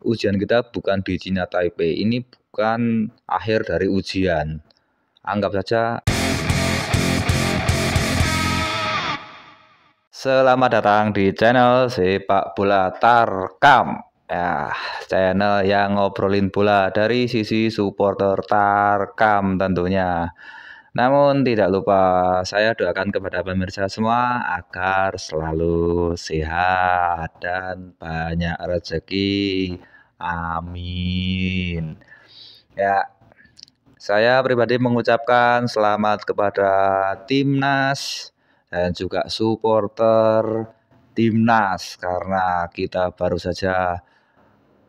ujian kita bukan di Cina Taipei. Ini bukan akhir dari ujian. Anggap saja. Selamat datang di channel Sepak Bola Tarkam. Ya, channel yang ngobrolin bola dari sisi supporter Tarkam tentunya. Namun tidak lupa saya doakan kepada pemirsa semua agar selalu sehat dan banyak rezeki. Amin. Ya, saya pribadi mengucapkan selamat kepada timnas dan juga supporter timnas karena kita baru saja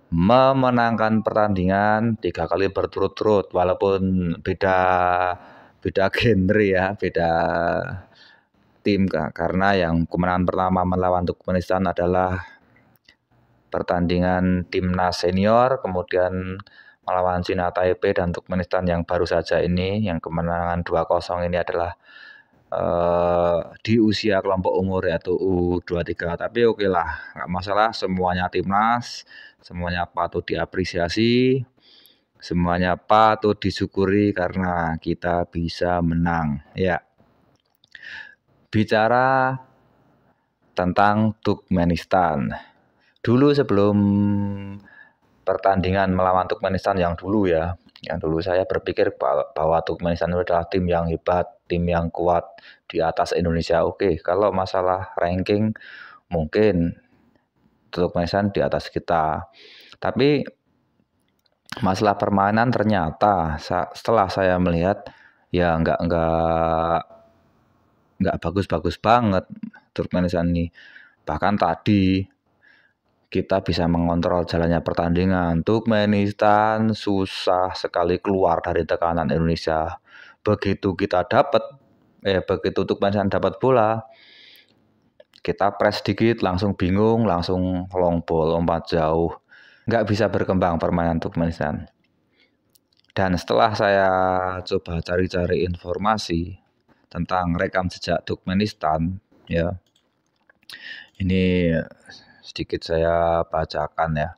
memenangkan pertandingan 3 kali berturut-turut, walaupun beda genre ya, beda tim, karena yang kemenangan pertama melawan Turkmenistan adalah pertandingan timnas senior, kemudian melawan Cina Taipei dan Turkmenistan yang baru saja ini, yang kemenangan 2-0 ini adalah di usia kelompok umur yaitu U23. Tapi oke lah, nggak masalah, semuanya timnas, semuanya patut diapresiasi, semuanya patut disyukuri karena kita bisa menang. Ya, bicara tentang Turkmenistan, dulu sebelum pertandingan melawan Turkmenistan yang dulu saya berpikir bahwa Turkmenistan itu adalah tim yang hebat, tim yang kuat di atas Indonesia. Oke, kalau masalah ranking mungkin Turkmenistan di atas kita, tapi masalah permainan ternyata setelah saya melihat ya nggak bagus-bagus banget Turkmenistan ini. Bahkan tadi kita bisa mengontrol jalannya pertandingan. Turkmenistan susah sekali keluar dari tekanan Indonesia. Begitu Turkmenistan dapat bola, kita press dikit langsung bingung, langsung long ball, lompat jauh. Nggak bisa berkembang permainan Turkmenistan. Dan setelah saya coba cari-cari informasi tentang rekam jejak Turkmenistan, ya, ini sedikit saya bacakan ya.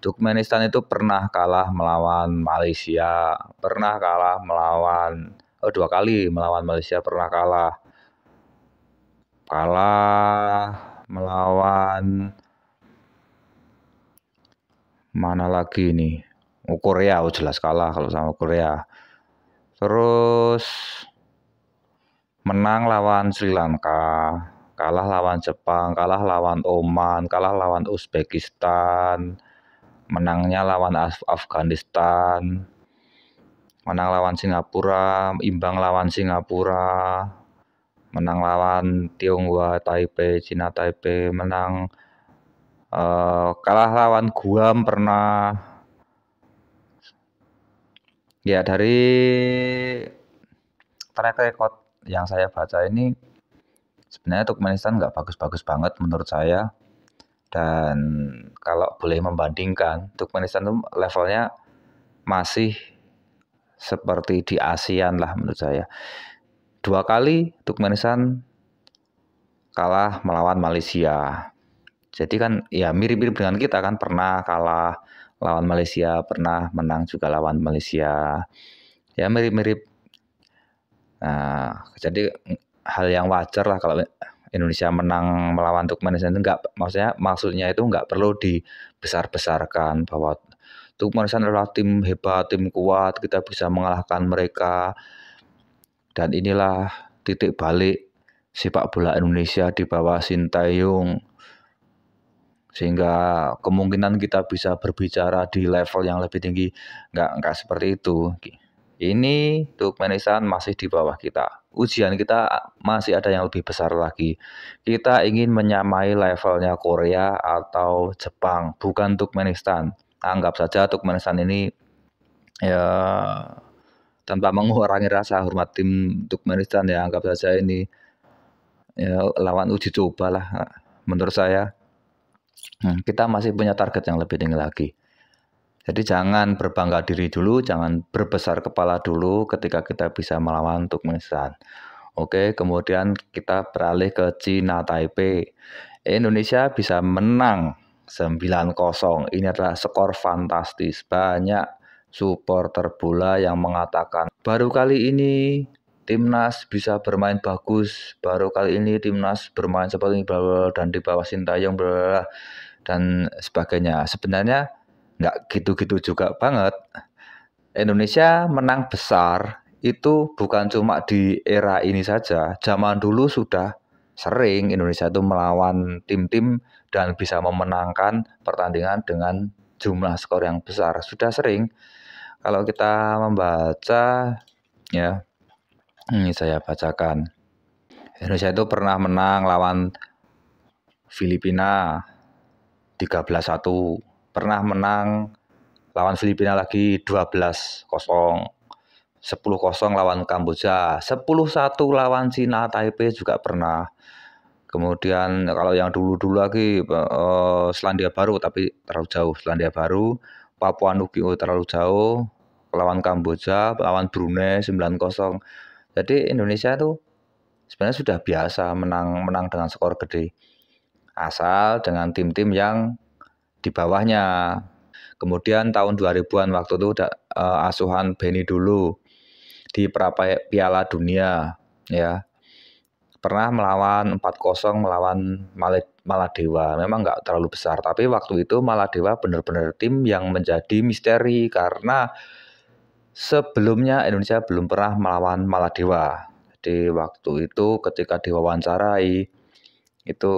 Turkmenistan itu pernah kalah melawan Malaysia, pernah kalah melawan 2 kali melawan Malaysia, pernah kalah melawan mana lagi nih? Korea, jelas kalah kalau sama Korea. Terus menang lawan Sri Lanka, kalah lawan Jepang, kalah lawan Oman, kalah lawan Uzbekistan, menangnya lawan Afghanistan, menang lawan Singapura, imbang lawan Singapura, menang lawan Tionghoa Taipei, Cina Taipei, menang kalah lawan Guam pernah. Ya, dari track record yang saya baca ini sebenarnya Turkmenistan nggak bagus-bagus banget menurut saya. Dan kalau boleh membandingkan, Turkmenistan itu levelnya masih seperti di ASEAN lah menurut saya. 2 kali Turkmenistan kalah melawan Malaysia. Jadi kan ya mirip-mirip dengan kita kan, pernah kalah lawan Malaysia, pernah menang juga lawan Malaysia. Ya mirip-mirip. Nah, jadi hal yang wajar lah kalau Indonesia menang melawan Turkmenistan itu maksudnya itu nggak perlu dibesar-besarkan bahwa Turkmenistan adalah tim hebat, tim kuat, kita bisa mengalahkan mereka. Dan inilah titik balik sepak bola Indonesia di bawah Sintayong, sehingga kemungkinan kita bisa berbicara di level yang lebih tinggi. Nggak seperti itu. Ini Turkmenistan masih di bawah kita. Ujian kita masih ada yang lebih besar lagi. Kita ingin menyamai levelnya Korea atau Jepang, bukan Turkmenistan. Anggap saja Turkmenistan ini ya tanpa mengurangi rasa hormat tim Turkmenistan, ya anggap saja ini ya lawan uji coba lah menurut saya. Kita masih punya target yang lebih tinggi lagi. Jadi jangan berbangga diri dulu, jangan berbesar kepala dulu ketika kita bisa melawan Turkmenistan. Oke, kemudian kita beralih ke Cina Taipei. Indonesia bisa menang 9-0. Ini adalah skor fantastis. Banyak supporter bola yang mengatakan baru kali ini timnas bisa bermain bagus, baru kali ini timnas bermain seperti ini, bla bla, dan di bawah Sintayong bla bla, dan sebagainya. Sebenarnya nggak gitu-gitu juga banget. Indonesia menang besar itu bukan cuma di era ini saja. Zaman dulu sudah sering Indonesia itu melawan tim-tim dan bisa memenangkan pertandingan dengan jumlah skor yang besar. Sudah sering. Kalau kita membaca, ya, ini saya bacakan. Indonesia itu pernah menang lawan Filipina 13-1. Pernah menang lawan Filipina lagi 12-0. 10-0 lawan Kamboja. 10-1 lawan Cina Taipei juga pernah. Kemudian kalau yang dulu-dulu lagi Selandia Baru, tapi terlalu jauh. Selandia Baru, Papua Nugini terlalu jauh, lawan Kamboja, lawan Brunei 9-0. Jadi Indonesia itu sebenarnya sudah biasa menang dengan skor gede. Asal dengan tim-tim yang di bawahnya. Kemudian tahun 2000-an waktu itu asuhan Benny dulu di Piala Dunia, ya. Pernah melawan 4-0 melawan Maladewa. Memang nggak terlalu besar, tapi waktu itu Maladewa benar-benar tim yang menjadi misteri karena sebelumnya Indonesia belum pernah melawan Maladewa. Jadi waktu itu ketika diwawancarai itu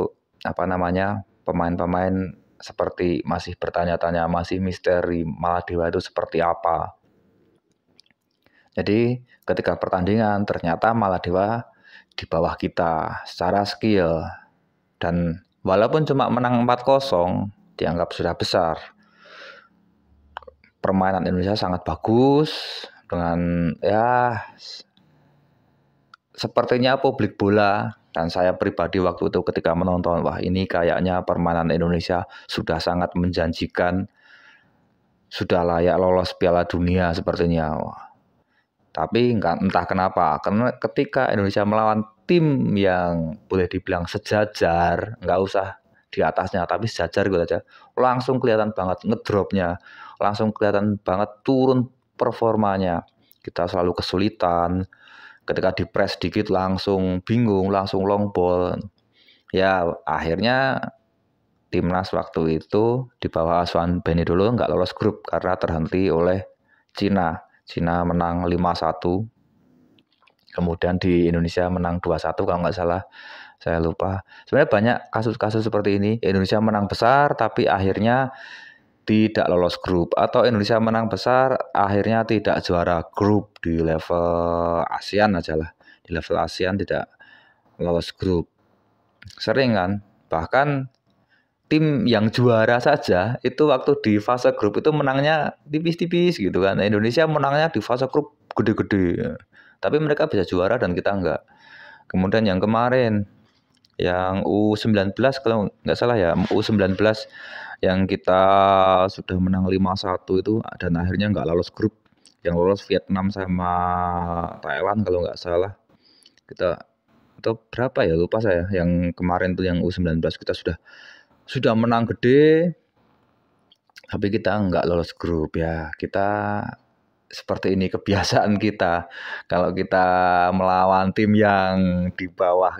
pemain-pemain seperti masih bertanya-tanya, masih misteri Maladewa itu seperti apa. Jadi ketika pertandingan ternyata Maladewa di bawah kita secara skill, dan walaupun cuma menang 4-0 dianggap sudah besar. Permainan Indonesia sangat bagus dengan sepertinya publik bola dan saya pribadi waktu itu ketika menonton, wah ini kayaknya permainan Indonesia sudah sangat menjanjikan, sudah layak lolos Piala Dunia sepertinya. Tapi entah kenapa, karena ketika Indonesia melawan tim yang boleh dibilang sejajar, nggak usah di atasnya, tapi sejajar gitu aja, langsung kelihatan banget ngedropnya, langsung kelihatan banget turun performanya. Kita selalu kesulitan, ketika di press dikit langsung bingung, langsung long ball. Ya akhirnya timnas waktu itu di bawah asuhan Benny dulu nggak lolos grup karena terhenti oleh Cina. Cina menang 5-1. Kemudian di Indonesia menang 2-1 kalau nggak salah. Saya lupa. Sebenarnya banyak kasus-kasus seperti ini. Indonesia menang besar tapi akhirnya tidak lolos grup. Atau Indonesia menang besar akhirnya tidak juara grup di level ASEAN aja lah. Di level ASEAN tidak lolos grup. Sering kan? Bahkan tim yang juara saja itu waktu di fase grup itu menangnya tipis-tipis gitu kan. Indonesia menangnya di fase grup gede-gede. Tapi mereka bisa juara dan kita enggak. Kemudian yang kemarin yang U19 kalau enggak salah ya, U19 yang kita sudah menang 5-1 itu dan akhirnya enggak lolos grup. Yang lolos Vietnam sama Thailand kalau enggak salah. Kita atau berapa ya lupa saya. Yang kemarin tuh yang U19 kita sudah menang gede, tapi kita nggak lolos grup ya. Kita seperti ini kebiasaan kita. Kalau kita melawan tim yang di bawah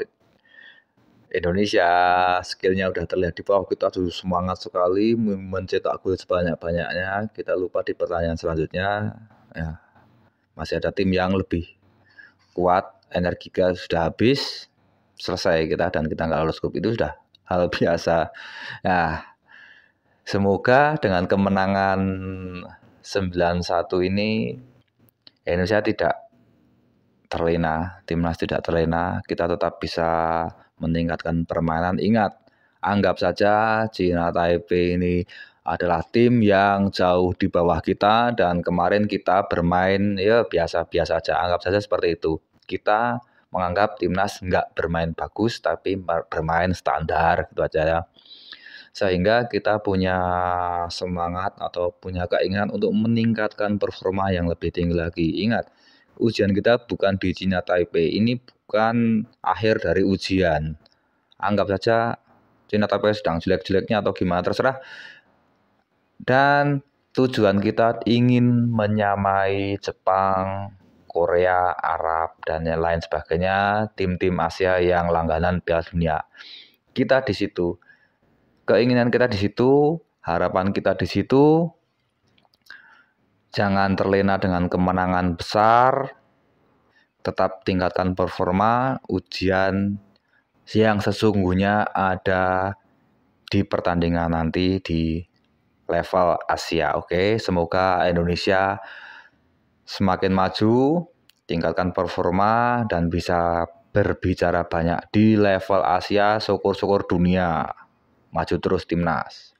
Indonesia, skillnya udah terlihat di bawah, kita tuh semangat sekali mencetak gol sebanyak-banyaknya. Kita lupa di pertandingan selanjutnya, ya masih ada tim yang lebih kuat, energi kita sudah habis, selesai kita dan kita nggak lolos grup. Itu sudah hal biasa. Nah, semoga dengan kemenangan 9-1 ini Indonesia tidak terlena, timnas tidak terlena, kita tetap bisa meningkatkan permainan. Ingat, anggap saja Cina Taipei ini adalah tim yang jauh di bawah kita dan kemarin kita bermain ya biasa-biasa saja. Anggap saja seperti itu. Kita menganggap timnas nggak bermain bagus tapi bermain standar gitu aja ya. Sehingga kita punya semangat atau punya keinginan untuk meningkatkan performa yang lebih tinggi lagi. Ingat, ujian kita bukan di Cina Taipei, ini bukan akhir dari ujian. Anggap saja Cina tapi sedang jelek-jeleknya atau gimana terserah. Dan tujuan kita ingin menyamai Jepang, Korea, Arab, dan yang lain sebagainya, tim-tim Asia yang langganan Piala Dunia. Kita di situ. Keinginan kita di situ, harapan kita di situ. Jangan terlena dengan kemenangan besar, tetap tingkatkan performa, ujian yang sesungguhnya ada di pertandingan nanti di level Asia. Oke, semoga Indonesia semakin maju, tingkatkan performa dan bisa berbicara banyak di level Asia, syukur-syukur dunia. Maju terus timnas.